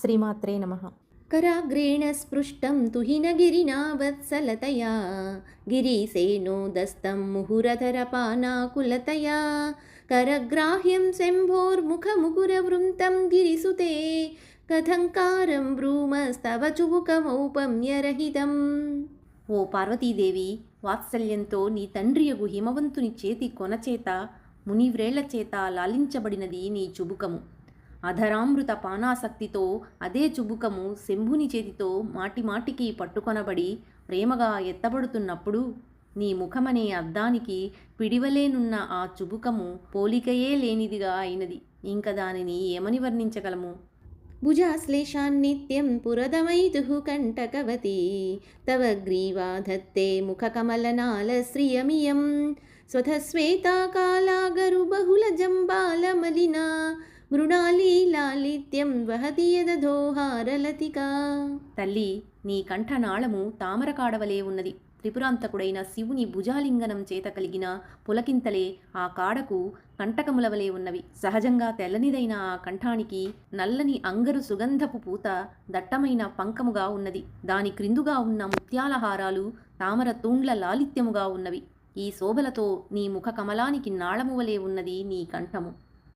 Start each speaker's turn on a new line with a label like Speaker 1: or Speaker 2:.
Speaker 1: శ్రీమాత్రే నమః.
Speaker 2: कराग्रेण स्पृष्टं तुहिनगिरिना वत्सलतया गिरिसेनोदस्तं मुहुरधरपानाकुलतया करग्राह्यं शम्भोर्मुखमुकुरवृन्तं गिरिसुते कथङ्कारं ब्रूमस्तव चुबुकमौपम्यरहितम्. ఓ పార్వతీదేవి, వాత్సల్యంతో నీ తండ్రియగు హిమవంతుని చేతి కొనచేత మునివ్రేళ్ల చేత లాలించబడినది నీ చుబుకము. అధరామృత పానాసక్తితో అదే చుబుకము శంభుని చేతితో మాటిమాటికి పట్టుకొనబడి ప్రేమగా ఎత్తబడుతున్నప్పుడు నీ ముఖమనే అద్దానికి పిడివలేనున్న ఆ చుబుకము పోలికయే లేనిదిగా అయినది. ఇంక దానిని ఏమని వర్ణించగలము? భుజాశ్లేషాన్నిత్యం పురదమైతుః కంటకవతి తవ గ్రీవా ధత్తే ముఖకమలనాళశ్రియమియం స్వతశ్వేతాకాలాగరు బహుళ జంబాలమలినా మృణాళీ లాలిత్యం వహతి యదధోహారలతికా. తల్లి, నీ కంఠనాళము తామరకాడవలే ఉన్నది. త్రిపురాంతకుడైన శివుని భుజాలింగనం చేత కలిగిన పులకింతలే ఆ కాడకు కంటకములవలే ఉన్నవి. సహజంగా తెల్లనిదైన ఆ కంఠానికి నల్లని అంగరు సుగంధపు పూత దట్టమైన పంకముగా ఉన్నది. దాని క్రిందుగా ఉన్న ముత్యాలహారాలు తామర తూండ్ల లాలిత్యముగా ఉన్నవి. ఈ శోభలతో నీ ముఖ కమలానికి నాళమువలే ఉన్నది నీ కంఠము.